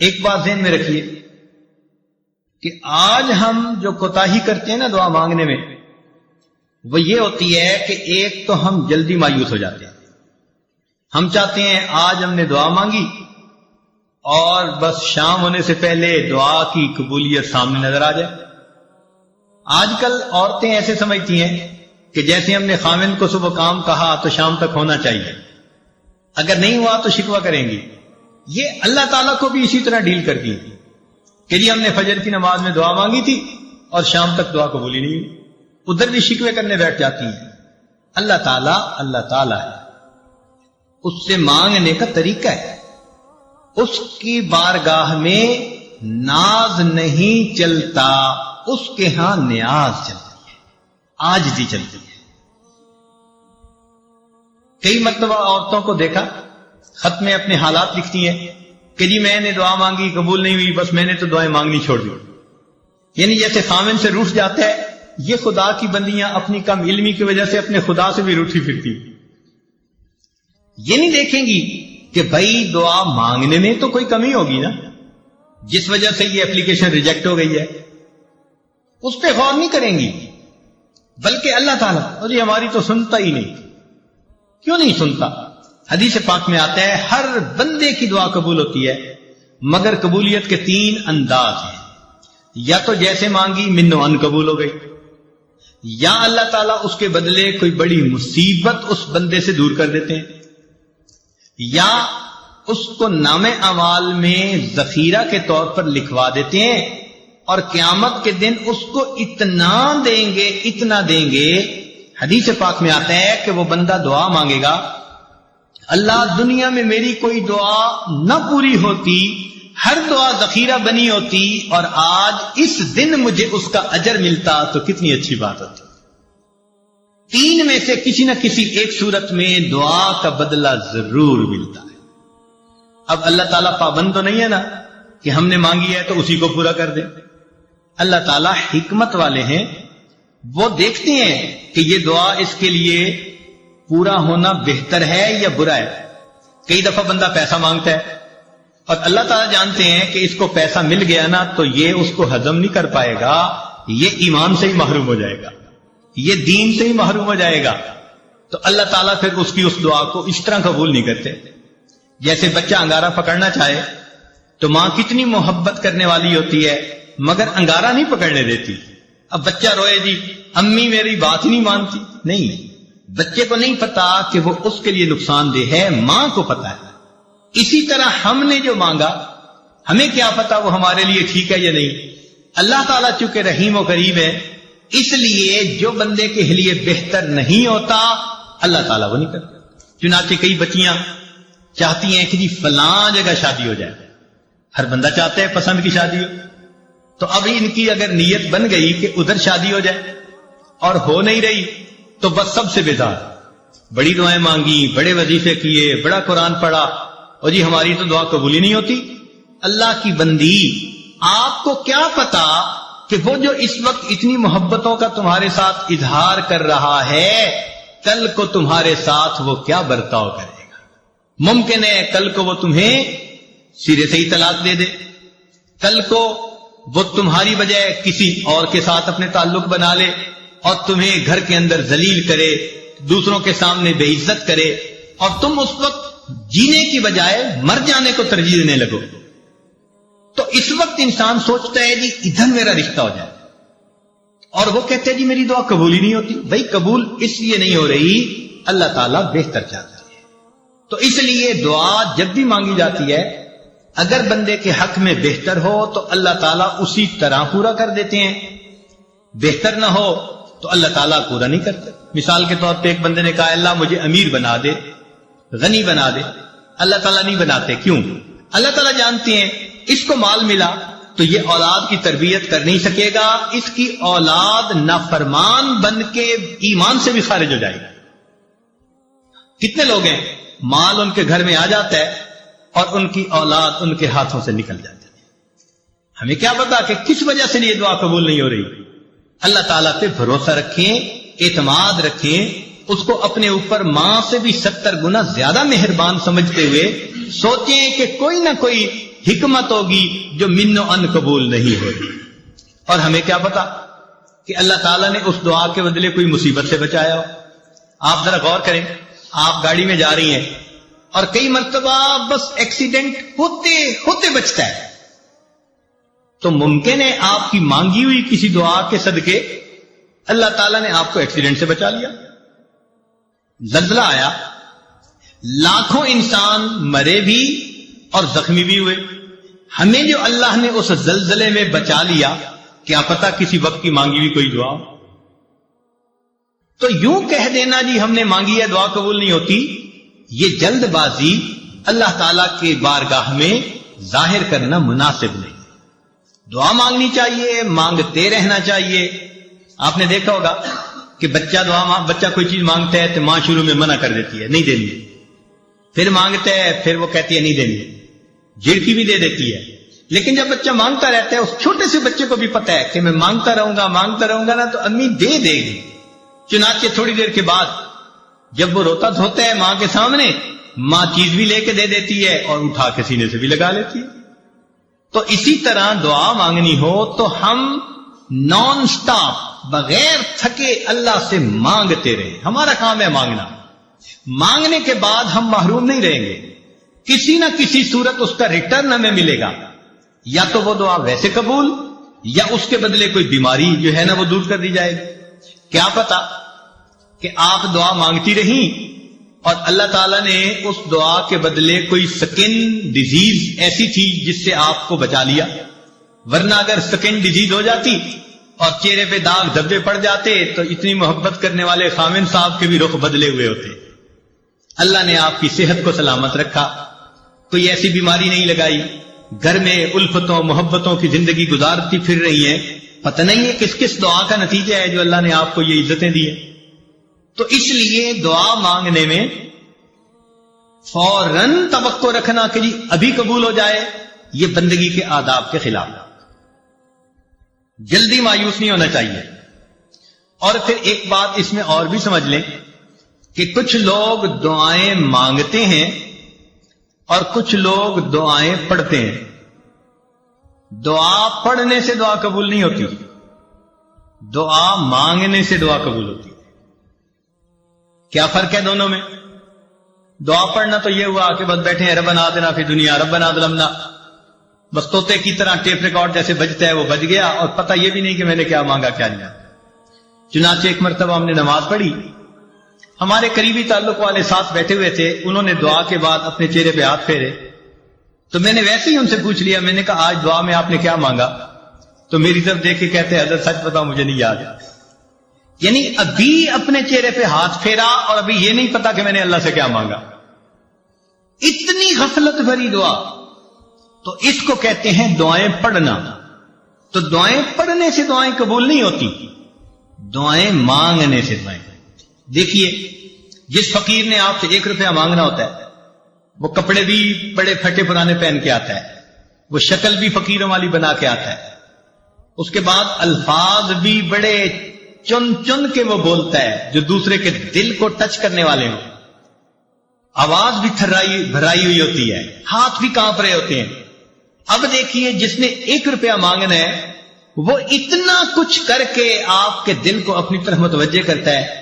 ایک بات ذہن میں رکھیے کہ آج ہم جو کوتاہی کرتے ہیں نا دعا مانگنے میں، وہ یہ ہوتی ہے کہ ایک تو ہم جلدی مایوس ہو جاتے ہیں. ہم چاہتے ہیں آج ہم نے دعا مانگی اور بس شام ہونے سے پہلے دعا کی قبولیت سامنے نظر آ جائے. آج کل عورتیں ایسے سمجھتی ہیں کہ جیسے ہم نے خاوند کو صبح کام کہا تو شام تک ہونا چاہیے، اگر نہیں ہوا تو شکوہ کریں گی. یہ اللہ تعالیٰ کو بھی اسی طرح ڈیل کرتی ہیں کہ جی ہم نے فجر کی نماز میں دعا مانگی تھی اور شام تک دعا قبول ہی نہیں ہوئی. ادھر بھی شکوے کرنے بیٹھ جاتی ہیں. اللہ تعالیٰ ہے، اس سے مانگنے کا طریقہ ہے. اس کی بارگاہ میں ناز نہیں چلتا، اس کے ہاں نیاز چلتی ہے، عاجزی چلتی ہے. کئی مرتبہ عورتوں کو دیکھا خط میں اپنے حالات لکھتی ہیں کہ جی میں نے دعا مانگی قبول نہیں ہوئی، بس میں نے تو دعائیں مانگنی چھوڑ دی. یعنی جیسے خاوند سے روٹھ جاتا ہے، یہ خدا کی بندیاں اپنی کم علمی کی وجہ سے اپنے خدا سے بھی روٹھی پھرتی. یہ نہیں دیکھیں گی کہ بھائی دعا مانگنے میں تو کوئی کمی ہوگی نا، جس وجہ سے یہ اپلیکیشن ریجیکٹ ہو گئی ہے، اس پہ غور نہیں کریں گی. بلکہ اللہ تعالیٰ اور یہ ہماری تو سنتا ہی نہیں. کیوں نہیں سنتا؟ حدیث پاک میں آتا ہے ہر بندے کی دعا قبول ہوتی ہے، مگر قبولیت کے 3 انداز ہیں. یا تو جیسے مانگی منو ان قبول ہو گئی، یا اللہ تعالیٰ اس کے بدلے کوئی بڑی مصیبت اس بندے سے دور کر دیتے ہیں، یا اس کو نام اعمال میں ذخیرہ کے طور پر لکھوا دیتے ہیں اور قیامت کے دن اس کو اتنا دیں گے. حدیث پاک میں آتا ہے کہ وہ بندہ دعا مانگے گا، اللہ دنیا میں میری کوئی دعا نہ پوری ہوتی، ہر دعا ذخیرہ بنی ہوتی اور آج اس دن مجھے اس کا اجر ملتا تو کتنی اچھی بات ہوتی. 3 میں سے کسی نہ کسی ایک صورت میں دعا کا بدلہ ضرور ملتا ہے. اب اللہ تعالیٰ پابند تو نہیں ہے نا کہ ہم نے مانگی ہے تو اسی کو پورا کر دے. اللہ تعالیٰ حکمت والے ہیں، وہ دیکھتے ہیں کہ یہ دعا اس کے لیے پورا ہونا بہتر ہے یا برا ہے. کئی دفعہ بندہ پیسہ مانگتا ہے اور اللہ تعالیٰ جانتے ہیں کہ اس کو پیسہ مل گیا نا تو یہ اس کو ہضم نہیں کر پائے گا، یہ ایمان سے ہی محروم ہو جائے گا، یہ دین سے ہی محروم ہو جائے گا. تو اللہ تعالیٰ پھر اس کی اس دعا کو اس طرح قبول نہیں کرتے. جیسے بچہ انگارہ پکڑنا چاہے تو ماں کتنی محبت کرنے والی ہوتی ہے مگر انگارہ نہیں پکڑنے دیتی. اب بچہ روئے جی امی میری بات ہی نہیں مانتی، نہیں، بچے کو نہیں پتا کہ وہ اس کے لیے نقصان دہ ہے، ماں کو پتا ہے. اسی طرح ہم نے جو مانگا ہمیں کیا پتا وہ ہمارے لیے ٹھیک ہے یا نہیں. اللہ تعالیٰ چونکہ رحیم و کریم ہے، اس لیے جو بندے کے لیے بہتر نہیں ہوتا اللہ تعالیٰ وہ نہیں کرتا. چنانچہ کئی بچیاں چاہتی ہیں کہ جی فلاں جگہ شادی ہو جائے، ہر بندہ چاہتا ہے پسند کی شادی ہو. تو اب ان کی اگر نیت بن گئی کہ ادھر شادی ہو جائے اور ہو نہیں رہی تو بس سب سے بیزار، بڑی دعائیں مانگی، بڑے وظیفے کیے، بڑا قرآن پڑھا اور جی ہماری تو دعا قبول ہی نہیں ہوتی. اللہ کی بندی، آپ کو کیا پتا کہ وہ جو اس وقت اتنی محبتوں کا تمہارے ساتھ اظہار کر رہا ہے کل کو تمہارے ساتھ وہ کیا برتاؤ کرے گا. ممکن ہے کل کو وہ تمہیں سرے سے ہی طلاق دے دے، کل کو وہ تمہاری بجائے کسی اور کے ساتھ اپنے تعلق بنا لے اور تمہیں گھر کے اندر ذلیل کرے، دوسروں کے سامنے بے عزت کرے اور تم اس وقت جینے کی بجائے مر جانے کو ترجیح دینے لگو. تو اس وقت انسان سوچتا ہے جی ادھر میرا رشتہ ہو جائے اور وہ کہتے ہیں جی میری دعا قبول ہی نہیں ہوتی. بھائی قبول اس لیے نہیں ہو رہی، اللہ تعالیٰ بہتر چاہتا ہے. تو اس لیے دعا جب بھی مانگی جاتی ہے اگر بندے کے حق میں بہتر ہو تو اللہ تعالیٰ اسی طرح پورا کر دیتے ہیں، بہتر نہ ہو تو اللہ تعالیٰ پورا نہیں کرتے. مثال کے طور پہ ایک بندے نے کہا اللہ مجھے امیر بنا دے، غنی بنا دے. اللہ تعالیٰ نہیں بناتے. کیوں؟ اللہ تعالیٰ جانتے ہیں اس کو مال ملا تو یہ اولاد کی تربیت کر نہیں سکے گا، اس کی اولاد نافرمان بن کے ایمان سے بھی خارج ہو جائے گا. کتنے لوگ ہیں مال ان کے گھر میں آ جاتا ہے اور ان کی اولاد ان کے ہاتھوں سے نکل جاتی ہے. ہمیں کیا پتا کہ کس وجہ سے یہ دعا قبول نہیں ہو رہی. اللہ تعالیٰ پہ بھروسہ رکھیں، اعتماد رکھیں، اس کو اپنے اوپر ماں سے بھی 70 گنا زیادہ مہربان سمجھتے ہوئے سوچیں کہ کوئی نہ کوئی حکمت ہوگی جو من و ان قبول نہیں ہوگی. اور ہمیں کیا پتا کہ اللہ تعالیٰ نے اس دعا کے بدلے کوئی مصیبت سے بچایا ہو. آپ ذرا غور کریں، آپ گاڑی میں جا رہی ہیں اور کئی مرتبہ بس ایکسیڈنٹ ہوتے ہوتے بچتا ہے، تو ممکن ہے آپ کی مانگی ہوئی کسی دعا کے صدقے اللہ تعالیٰ نے آپ کو ایکسیڈنٹ سے بچا لیا. زلزلہ آیا، لاکھوں انسان مرے بھی اور زخمی بھی ہوئے. ہمیں جو اللہ نے اس زلزلے میں بچا لیا، کیا پتا کسی وقت کی مانگی ہوئی کوئی دعا. تو یوں کہہ دینا جی ہم نے مانگی ہے دعا قبول نہیں ہوتی، یہ جلد بازی اللہ تعالی کے بارگاہ میں ظاہر کرنا مناسب نہیں. دعا مانگنی چاہیے، مانگتے رہنا چاہیے. آپ نے دیکھا ہوگا کہ بچہ کوئی چیز مانگتا ہے تو ماں شروع میں منع کر دیتی ہے، نہیں دینی. پھر مانگتا ہے، پھر وہ کہتی ہے نہیں دینی، جھڑکی بھی دے دیتی ہے. لیکن جب بچہ مانگتا رہتا ہے، اس چھوٹے سے بچے کو بھی پتا ہے کہ میں مانگتا رہوں گا نا تو امی دے دے گی. چنانچہ تھوڑی دیر کے بعد جب وہ روتا دھوتا ہے ماں کے سامنے، ماں چیز بھی لے کے دے دیتی ہے اور اٹھا کے سینے سے بھی لگا لیتی ہے. تو اسی طرح دعا مانگنی ہو تو ہم نان سٹاپ بغیر تھکے اللہ سے مانگتے رہیں. ہمارا کام ہے مانگنا. مانگنے کے بعد ہم محروم نہیں رہیں گے، کسی نہ کسی صورت اس کا ریٹرن ہمیں ملے گا. یا تو وہ دعا ویسے قبول، یا اس کے بدلے کوئی بیماری جو ہے نا وہ دور کر دی جائے گی. کیا پتا کہ آپ دعا مانگتی رہیں اور اللہ تعالیٰ نے اس دعا کے بدلے کوئی سکن ڈیزیز ایسی تھی جس سے آپ کو بچا لیا. ورنہ اگر سکن ڈیزیز ہو جاتی اور چہرے پہ داغ دھبے پڑ جاتے تو اتنی محبت کرنے والے خامن صاحب کے بھی رخ بدلے ہوئے ہوتے. اللہ نے آپ کی صحت کو سلامت رکھا، کوئی ایسی بیماری نہیں لگائی. گھر میں الفتوں محبتوں کی زندگی گزارتی پھر رہی ہیں. پتہ نہیں ہے کس کس دعا کا نتیجہ ہے جو اللہ نے آپ کو یہ عزتیں دی ہیں. تو اس لیے دعا مانگنے میں فوراً توقع رکھنا کہ جی ابھی قبول ہو جائے، یہ بندگی کے آداب کے خلاف. جلدی مایوس نہیں ہونا چاہیے. اور پھر ایک بات اس میں اور بھی سمجھ لیں کہ کچھ لوگ دعائیں مانگتے ہیں اور کچھ لوگ دعائیں پڑھتے ہیں. دعا پڑھنے سے دعا قبول نہیں ہوتی، دعا مانگنے سے دعا قبول ہوتی. کیا فرق ہے دونوں میں؟ دعا پڑھنا تو یہ ہوا کہ بس بیٹھے ہیں ربنا آتنا فی دنیا ربنا ظلمنا، بس طوطے کی طرح ٹیپ ریکارڈ جیسے بجتا ہے وہ بج گیا، اور پتہ یہ بھی نہیں کہ میں نے کیا مانگا کیا نہیں. چنانچہ ایک مرتبہ ہم نے نماز پڑھی، ہمارے قریبی تعلق والے ساتھ بیٹھے ہوئے تھے. انہوں نے دعا کے بعد اپنے چہرے پہ ہاتھ پھیرے تو میں نے ویسے ہی ان سے پوچھ لیا. میں نے کہا آج دعا میں آپ نے کیا مانگا؟ تو میری طرف دیکھ کے کہتے ہیں حضرت سچ بتاؤ مجھے نہیں یاد. یعنی ابھی اپنے چہرے پہ ہاتھ پھیرا اور ابھی یہ نہیں پتا کہ میں نے اللہ سے کیا مانگا. اتنی غفلت بھری دعا. تو اس کو کہتے ہیں دعائیں پڑھنا. تو دعائیں پڑھنے سے دعائیں قبول نہیں ہوتی، دعائیں مانگنے سے دعائیں. دیکھیے جس فقیر نے آپ سے 1 روپیہ مانگنا ہوتا ہے وہ کپڑے بھی بڑے پھٹے پرانے پہن کے آتا ہے، وہ شکل بھی فقیروں والی بنا کے آتا ہے، اس کے بعد الفاظ بھی بڑے چن چن کے وہ بولتا ہے جو دوسرے کے دل کو ٹچ کرنے والے ہوں. آواز بھی بھرائی ہوئی ہوتی ہے، ہاتھ بھی کانپ رہے ہوتے ہیں. اب دیکھیے جس نے 1 روپیہ مانگنا ہے وہ اتنا کچھ کر کے آپ کے دل کو اپنی طرف متوجہ کرتا ہے.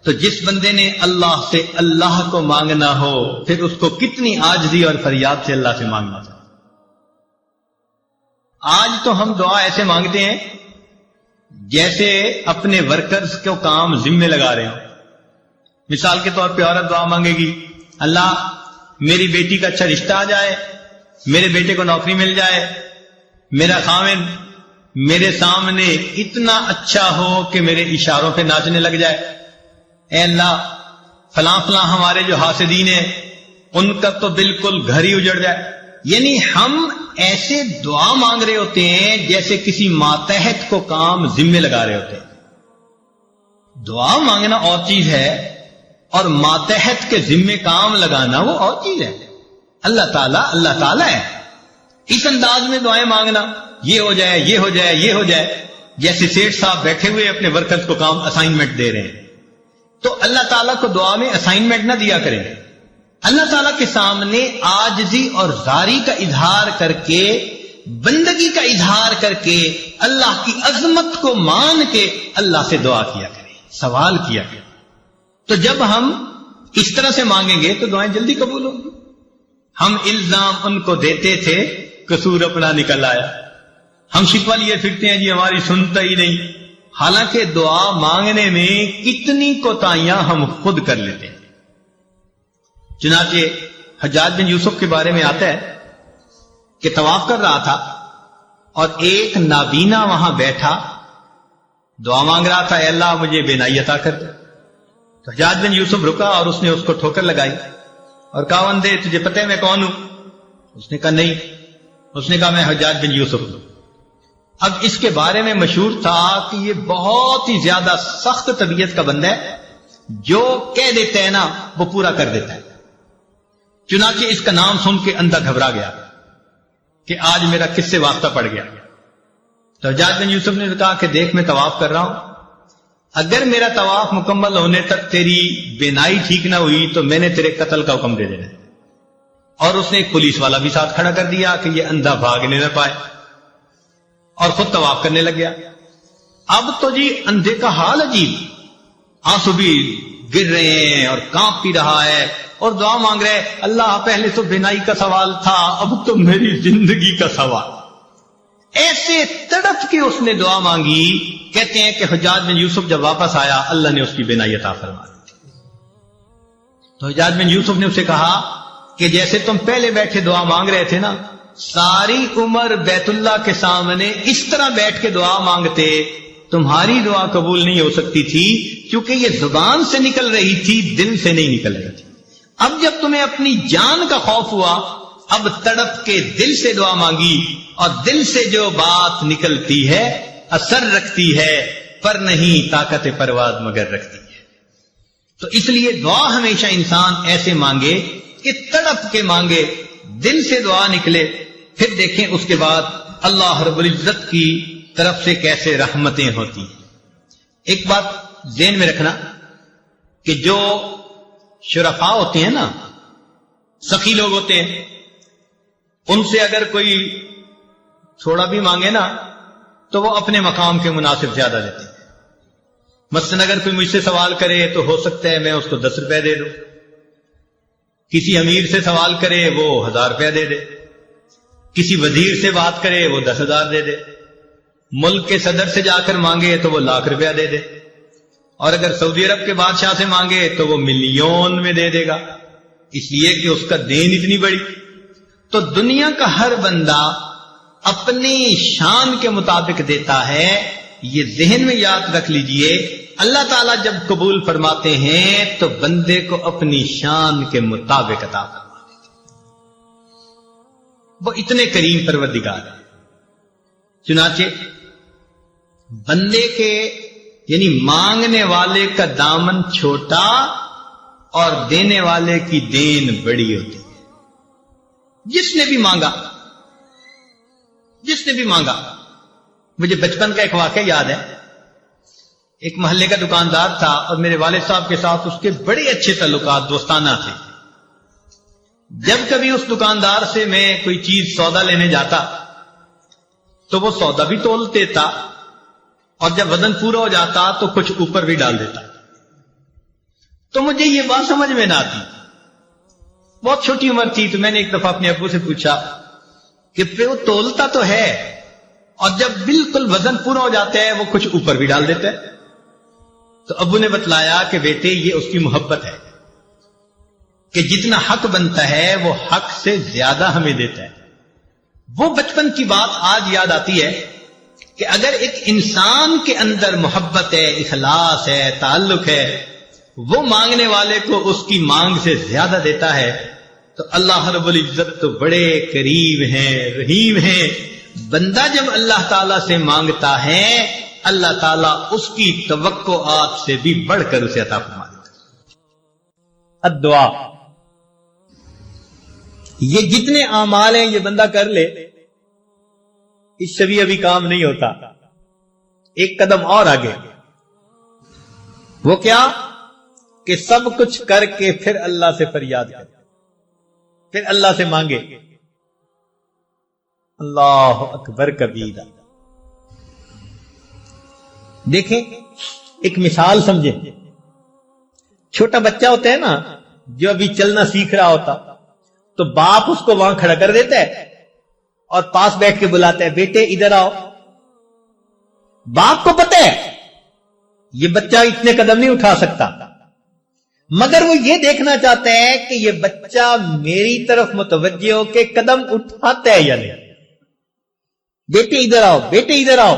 تو جس بندے نے اللہ سے اللہ کو مانگنا ہو پھر اس کو کتنی عاجزی اور فریاد سے اللہ سے مانگنا چاہیے. آج تو ہم دعا ایسے مانگتے ہیں جیسے اپنے ورکرز کو کام ذمے لگا رہے ہوں. مثال کے طور پہ عورت دعا مانگے گی اللہ میری بیٹی کا اچھا رشتہ آ جائے، میرے بیٹے کو نوکری مل جائے، میرا خاوند میرے سامنے اتنا اچھا ہو کہ میرے اشاروں پہ ناچنے لگ جائے. اے اللہ فلاں فلاں ہمارے جو حاسدین ہیں ان کا تو بالکل گھر ہی اجڑ جائے. یعنی ہم ایسے دعا مانگ رہے ہوتے ہیں جیسے کسی ماتحت کو کام ذمے لگا رہے ہوتے ہیں. دعا مانگنا اور چیز ہے اور ماتحت کے ذمے کام لگانا وہ اور چیز ہے. اللہ تعالیٰ ہے. اس انداز میں دعائیں مانگنا یہ ہو جائے یہ ہو جائے یہ ہو جائے، جیسے سیٹھ صاحب بیٹھے ہوئے اپنے ورکرز کو کام اسائنمنٹ دے رہے ہیں. تو اللہ تعالیٰ کو دعا میں اسائنمنٹ نہ دیا کریں. اللہ تعالیٰ کے سامنے عاجزی اور زاری کا اظہار کر کے، بندگی کا اظہار کر کے، اللہ کی عظمت کو مان کے اللہ سے دعا کیا کریں، سوال کیا کریں۔ تو جب ہم اس طرح سے مانگیں گے تو دعائیں جلدی قبول ہوں گی۔ ہم الزام ان کو دیتے تھے، قصور اپنا نکل آیا۔ ہم شکوہ لیے پھرتے ہیں جی ہماری سنتا ہی نہیں، حالانکہ دعا مانگنے میں کتنی کوتاہیاں ہم خود کر لیتے ہیں۔ چنانچہ حجاج بن یوسف کے بارے میں آتا ہے کہ طواف کر رہا تھا اور ایک نابینا وہاں بیٹھا دعا مانگ رہا تھا، اے اللہ مجھے بینائی عطا کر دے۔ تو حجاج بن یوسف رکا اور اس نے اس کو ٹھوکر لگائی اور کہا بندے تجھے پتہ ہے میں کون ہوں؟ اس نے کہا نہیں۔ اس نے کہا میں حجاج بن یوسف ہوں۔ اب اس کے بارے میں مشہور تھا کہ یہ بہت ہی زیادہ سخت طبیعت کا بندہ ہے، جو کہہ دیتا ہے نا وہ پورا کر دیتا ہے۔ چنانچہ اس کا نام سن کے اندھا گھبرا گیا کہ آج میرا کس سے واسطہ پڑ گیا۔ تو حجاج بن یوسف نے کہا کہ دیکھ میں طواف کر رہا ہوں، اگر میرا طواف مکمل ہونے تک تیری بینائی ٹھیک نہ ہوئی تو میں نے تیرے قتل کا حکم دے دینا۔ اور اس نے ایک پولیس والا بھی ساتھ کھڑا کر دیا کہ یہ اندھا بھاگنے نہ پائے، اور خود طواف کرنے لگ گیا۔ اب تو جی اندھے کا حال عجیب، آنسو بھی گر رہے ہیں اور کانپ بھی رہا ہے اور دعا مانگ رہے ہیں، اللہ پہلے تو بینائی کا سوال تھا، اب تو میری زندگی کا سوال۔ ایسے تڑپ کے اس نے دعا مانگی۔ کہتے ہیں کہ حجاج بن یوسف جب واپس آیا اللہ نے اس کی بینائی عطا فرما دی۔ تو حجاج بن یوسف نے اسے کہا کہ جیسے تم پہلے بیٹھے دعا مانگ رہے تھے نا، ساری عمر بیت اللہ کے سامنے اس طرح بیٹھ کے دعا مانگتے، تمہاری دعا قبول نہیں ہو سکتی تھی، کیونکہ یہ زبان سے نکل رہی تھی، دل سے نہیں نکل رہی تھی۔ اب جب تمہیں اپنی جان کا خوف ہوا، اب تڑپ کے دل سے دعا مانگی، اور دل سے جو بات نکلتی ہے اثر رکھتی ہے، پر نہیں طاقت پرواز مگر رکھتی ہے۔ تو اس لیے دعا ہمیشہ انسان ایسے مانگے کہ تڑپ کے مانگے، دل سے دعا نکلے، پھر دیکھیں اس کے بعد اللہ رب العزت کی طرف سے کیسے رحمتیں ہوتی ہیں۔ ایک بات ذہن میں رکھنا کہ جو شرفاء ہوتے ہیں نا، سخی لوگ ہوتے ہیں، ان سے اگر کوئی تھوڑا بھی مانگے نا تو وہ اپنے مقام کے مناسب زیادہ دیتے ہیں۔ مثلاً اگر کوئی مجھ سے سوال کرے تو ہو سکتا ہے میں اس کو 10 روپے دے دوں، کسی امیر سے سوال کرے وہ 1000 روپے دے دے، کسی وزیر سے بات کرے وہ 10,000 دے دے، ملک کے صدر سے جا کر مانگے تو وہ 1,00,000 روپیہ دے دے، اور اگر سعودی عرب کے بادشاہ سے مانگے تو وہ ملین میں دے دے گا، اس لیے کہ اس کا دین اتنی بڑی۔ تو دنیا کا ہر بندہ اپنی شان کے مطابق دیتا ہے، یہ ذہن میں یاد رکھ لیجئے۔ اللہ تعالیٰ جب قبول فرماتے ہیں تو بندے کو اپنی شان کے مطابق عطا فرما دیتے ہیں، وہ اتنے کریم پروردگار ہیں۔ چنانچہ بندے کے یعنی مانگنے والے کا دامن چھوٹا اور دینے والے کی دین بڑی ہوتی ہے۔ جس نے بھی مانگا، مجھے بچپن کا ایک واقعہ یاد ہے۔ ایک محلے کا دکاندار تھا اور میرے والد صاحب کے ساتھ اس کے بڑے اچھے تعلقات دوستانہ تھے۔ جب کبھی اس دکاندار سے میں کوئی چیز سودا لینے جاتا تو وہ سودا بھی تول دیتا، اور جب وزن پورا ہو جاتا تو کچھ اوپر بھی ڈال دیتا۔ تو مجھے یہ بات سمجھ میں نہ آتی، بہت چھوٹی عمر تھی، تو میں نے ایک دفعہ اپنے ابو سے پوچھا کہ وہ تولتا تو ہے اور جب بالکل وزن پورا ہو جاتا ہے وہ کچھ اوپر بھی ڈال دیتا ہے۔ تو ابو نے بتلایا کہ بیٹے یہ اس کی محبت ہے کہ جتنا حق بنتا ہے وہ حق سے زیادہ ہمیں دیتا ہے۔ وہ بچپن کی بات آج یاد آتی ہے کہ اگر ایک انسان کے اندر محبت ہے، اخلاص ہے، تعلق ہے، وہ مانگنے والے کو اس کی مانگ سے زیادہ دیتا ہے، تو اللہ رب العزت تو بڑے قریب ہیں، رحیم ہیں۔ بندہ جب اللہ تعالیٰ سے مانگتا ہے اللہ تعالیٰ اس کی توقعات سے بھی بڑھ کر اسے عطا فرما دیتا ہے۔ الدعا، یہ جتنے اعمال ہیں یہ بندہ کر لے، اس سے بھی ابھی کام نہیں ہوتا، ایک قدم اور آگے۔ وہ کیا کہ سب کچھ کر کے پھر اللہ سے فریاد کرے۔ پھر اللہ سے مانگے. اللہ اکبر کبیرہ. دیکھیں ایک مثال سمجھیں. چھوٹا بچہ ہوتا ہے نا جو ابھی چلنا سیکھ رہا ہوتا، تو باپ اس کو وہاں کھڑا کر دیتا ہے اور پاس بیٹھ کے بلاتا ہے، بیٹے ادھر آؤ. باپ کو پتہ ہے یہ بچہ اتنے قدم نہیں اٹھا سکتا، مگر وہ یہ دیکھنا چاہتا ہے کہ یہ بچہ میری طرف متوجہ ہو کے قدم اٹھاتا ہے یا نہیں. بیٹے ادھر آؤ، بیٹے ادھر آؤ.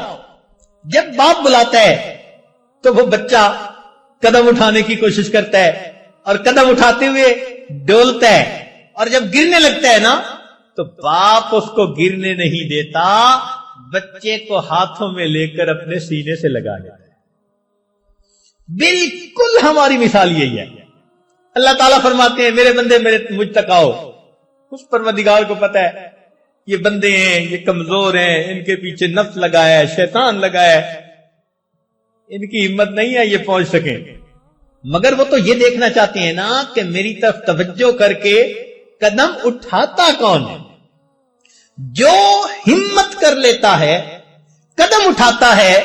جب باپ بلاتا ہے تو وہ بچہ قدم اٹھانے کی کوشش کرتا ہے اور قدم اٹھاتے ہوئے ڈولتا ہے، اور جب گرنے لگتا ہے نا تو باپ اس کو گرنے نہیں دیتا، بچے کو ہاتھوں میں لے کر اپنے سینے سے لگا دیتا ہے. بالکل ہماری مثال یہی ہے. اللہ تعالیٰ فرماتے ہیں میرے بندے مجھ تک آؤ. اس پروردگار کو پتہ ہے یہ بندے ہیں، یہ کمزور ہیں، ان کے پیچھے نفس لگایا ہے، شیطان لگایا ہے، ان کی ہمت نہیں ہے یہ پہنچ سکیں. مگر وہ تو یہ دیکھنا چاہتے ہیں نا کہ میری طرف توجہ کر کے قدم اٹھاتا کون ہے. جو ہمت کر لیتا ہے، قدم اٹھاتا ہے،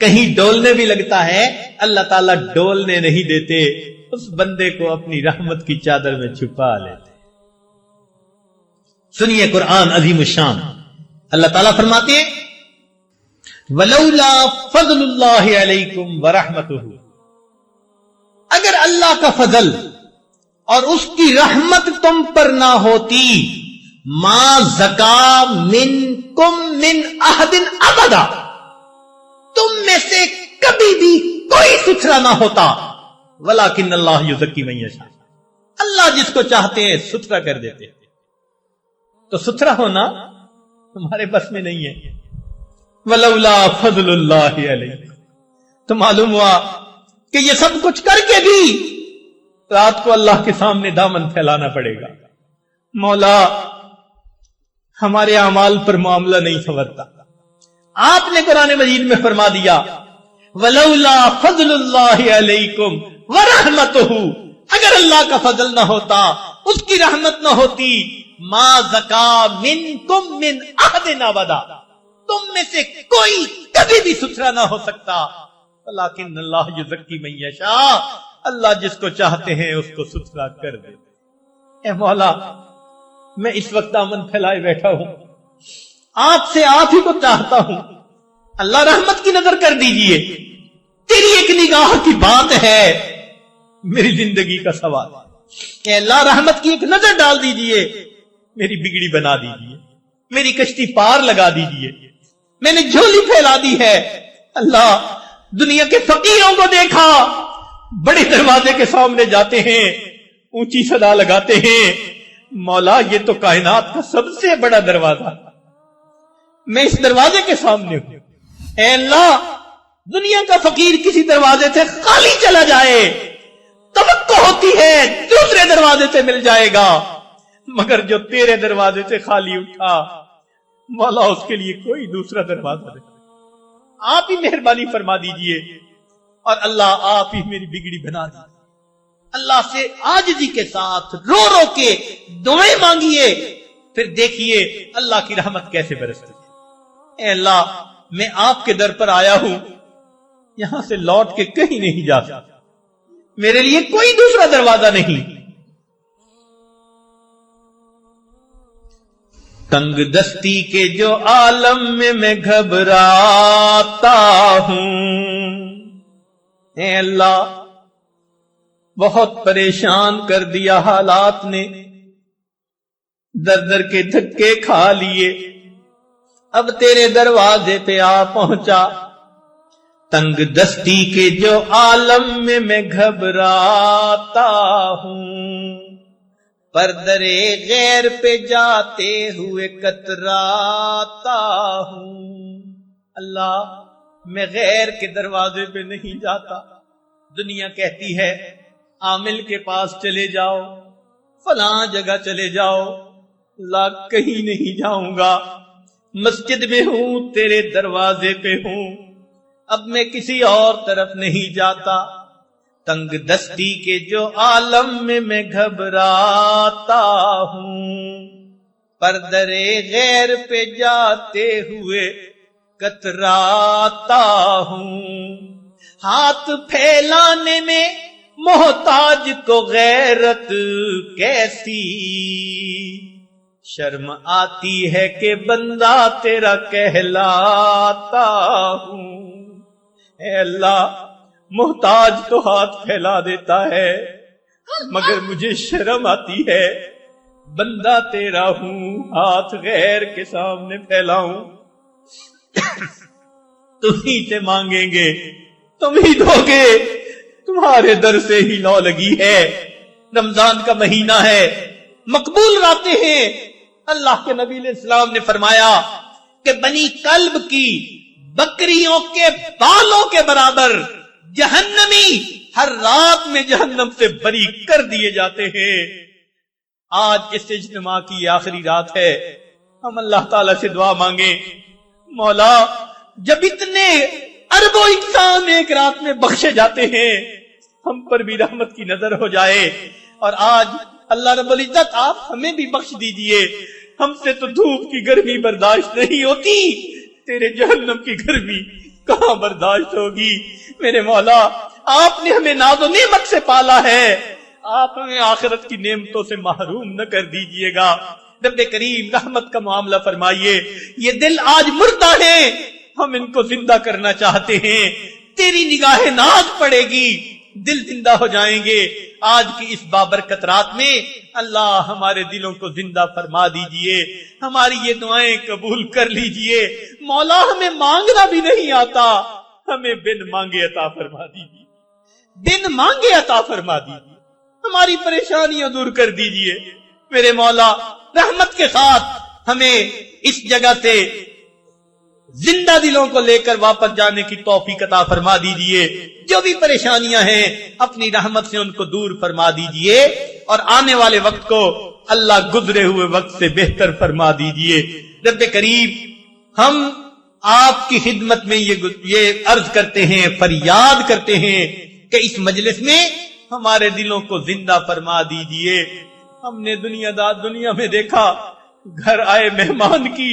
کہیں ڈولنے بھی لگتا ہے، اللہ تعالیٰ ڈولنے نہیں دیتے، اس بندے کو اپنی رحمت کی چادر میں چھپا لیتے. سنیے قرآن عظیم الشان. اللہ تعالیٰ فرماتے ہیں وَلَوْلَا فَضْلُ اللَّهِ عَلَيْكُمْ وَرَحْمَتُهُ، اگر اللہ کا فضل اور اس کی رحمت تم پر نہ ہوتی، ما زکا منکم من احد ابدا، تم میں سے کبھی بھی کوئی ستھرا نہ ہوتا. ولیکن اللہ یزکی من یشاء، اللہ جس کو چاہتے ہیں ستھرا کر دیتے ہیں. تو ستھرا ہونا تمہارے بس میں نہیں ہے. ولولا فضل اللہ علیکم، تو معلوم ہوا کہ یہ سب کچھ کر کے بھی رات کو اللہ کے سامنے دامن پھیلانا پڑے گا. مولا ہمارے اعمال پر معاملہ نہیں سنورتا. آپ نے قرآن مجید میں فرما دیا ولولا فضل اللہ علیکم ورحمتہ، اگر اللہ کا فضل نہ ہوتا، اس کی رحمت نہ ہوتی، ما زکا منکم من احد ابدا، تم میں سے کوئی کبھی بھی ستھرا نہ ہو سکتا. لیکن اللہ یزکی من یشاء، اللہ جس کو چاہتے ہیں اس کو ستھرا کر دیتے. اے مولا میں اس وقت امن پھیلائے بیٹھا ہوں، آپ سے آپ ہی کو چاہتا ہوں، اللہ رحمت کی نظر کر دیجئے. تیری ایک نگاہ کی بات ہے میری زندگی کا سوال. اے اللہ رحمت کی ایک نظر ڈال دیجئے، میری بگڑی بنا دیجئے، میری کشتی پار لگا دیجئے. میں نے جھولی پھیلا دی ہے. اللہ دنیا کے فقیروں کو دیکھا، بڑے دروازے کے سامنے جاتے ہیں، اونچی صدا لگاتے ہیں، مولا یہ تو کائنات کا سب سے بڑا دروازہ، میں اس دروازے کے سامنے ہوں. اے اللہ دنیا کا فقیر کسی دروازے سے خالی چلا جائے، توقع ہوتی ہے دوسرے دروازے سے مل جائے گا، مگر جو تیرے دروازے سے خالی اٹھا مولا اس کے لیے کوئی دوسرا دروازہ نہیں. آپ ہی مہربانی فرما دیجئے، اور اللہ آپ ہی میری بگڑی بنا دیجئے. اللہ سے عاجزی کے ساتھ رو رو کے دعائیں مانگیے، پھر دیکھیے اللہ کی رحمت کیسے برستی ہے. اے اللہ میں آپ کے در پر آیا ہوں، یہاں سے لوٹ کے کہیں نہیں جا سکتا، میرے لیے کوئی دوسرا دروازہ نہیں. تنگ دستی کے جو عالم میں گھبراتا ہوں، اے اللہ بہت پریشان کر دیا حالات نے، در در کے دھکے کھا لیے، اب تیرے دروازے پہ آ پہنچا. تنگ دستی کے جو عالم میں گھبراتا ہوں، پردرے غیر پہ جاتے ہوئے کتراتا ہوں. اللہ میں غیر کے دروازے پہ نہیں جاتا. دنیا کہتی ہے عامل کے پاس چلے جاؤ، فلاں جگہ چلے جاؤ، اللہ کہیں نہیں جاؤں گا. مسجد میں ہوں، تیرے دروازے پہ ہوں، اب میں کسی اور طرف نہیں جاتا. تنگ دستی کے جو عالم میں گھبراتا ہوں، پر درے غیر پہ جاتے ہوئے کتراتا ہوں، ہاتھ پھیلانے میں محتاج کو غیرت کیسی، شرم آتی ہے کہ بندہ تیرا کہلاتا ہوں۔ اے اللہ، محتاج تو ہاتھ پھیلا دیتا ہے، مگر مجھے شرم آتی ہے، بندہ تیرا ہوں، ہاتھ غیر کے سامنے پھیلاؤں۔ تم ہی سے مانگیں گے، تم ہی دو گے، تمہارے در سے ہی لو لگی ہے۔ رمضان کا مہینہ ہے، مقبول راتیں ہیں۔ اللہ کے نبی علیہ السلام نے فرمایا کہ بنی کلب کی بکریوں کے بالوں کے برابر جہنمی ہر رات میں جہنم سے بری کر دیے جاتے ہیں۔ آج اس اجتماع کی آخری رات ہے، ہم اللہ تعالی سے دعا مانگیں، مولا جب اتنے اربوں انسان ایک رات میں بخشے جاتے ہیں، ہم پر بھی رحمت کی نظر ہو جائے۔ اور آج اللہ رب العزت آپ ہمیں بھی بخش دیجئے، ہم سے تو دھوپ کی گرمی برداشت نہیں ہوتی، تیرے جہنم کی گرمی کہاں برداشت ہوگی۔ میرے مولا، آپ نے ہمیں ناز و نعمت سے پالا ہے، آپ ہمیں آخرت کی نعمتوں سے محروم نہ کر دیجئے گا۔ رب کریم رحمت کا معاملہ فرمائیے۔ یہ دل آج مردہ ہیں، ہم ان کو زندہ کرنا چاہتے ہیں، تیری نگاہ ناز پڑے گی، دل زندہ ہو جائیں گے۔ آج کی اس بابرکت رات میں اللہ ہمارے دلوں کو زندہ فرما دیجئے، ہماری یہ دعائیں قبول کر لیجئے۔ مولا ہمیں مانگنا بھی نہیں آتا، ہمیں بن مانگے عطا فرما دیجئے، بن مانگے عطا فرما دیجئے، ہماری پریشانیاں دور کر دیجئے۔ میرے مولا رحمت کے ساتھ ہمیں اس جگہ سے زندہ دلوں کو لے کر واپس جانے کی توفیق عطا فرما دیجئے۔ جو بھی پریشانیاں ہیں اپنی رحمت سے ان کو دور فرما دیجئے، اور آنے والے وقت کو اللہ گزرے ہوئے وقت سے بہتر فرما دیجئے۔ رب کریم، ہم آپ کی خدمت میں یہ عرض کرتے ہیں، فریاد کرتے ہیں کہ اس مجلس میں ہمارے دلوں کو زندہ فرما دیجئے۔ ہم نے دنیا میں دیکھا، گھر آئے مہمان کی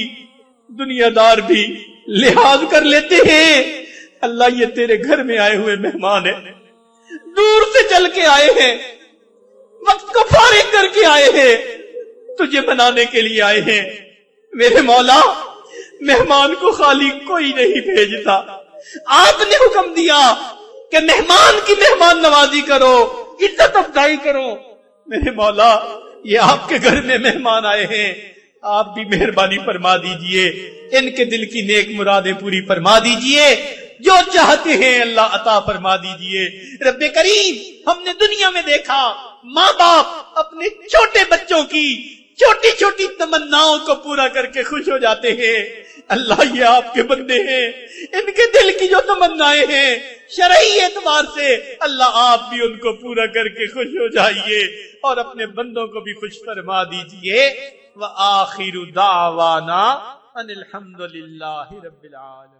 دنیا دار بھی لحاظ کر لیتے ہیں۔ اللہ، یہ تیرے گھر میں آئے ہوئے مہمان ہیں، دور سے چل کے آئے ہیں، وقت کو فارغ کر کے آئے ہیں، تجھے بنانے کے لیے آئے ہیں۔ میرے مولا، مہمان کو خالی کوئی نہیں بھیجتا، آپ نے حکم دیا کہ مہمان کی مہمان نوازی کرو، عزت افزائی کرو۔ میرے مولا، یہ آپ کے گھر میں مہمان آئے ہیں، آپ بھی مہربانی فرما دیجئے، ان کے دل کی نیک مرادیں پوری فرما دیجئے، جو چاہتے ہیں اللہ عطا فرما دیجئے۔ رب کریم، ہم نے دنیا میں دیکھا ماں باپ اپنے چھوٹے بچوں کی چھوٹی چھوٹی تمناؤں کو پورا کر کے خوش ہو جاتے ہیں۔ اللہ، یہ آپ کے بندے ہیں، ان کے دل کی جو تمنائیں ہیں شرعی اعتبار سے اللہ آپ بھی ان کو پورا کر کے خوش ہو جائیے، اور اپنے بندوں کو بھی خوش فرما دیجئے۔ وآخر دعوانا ان الحمد للہ رب العالمین۔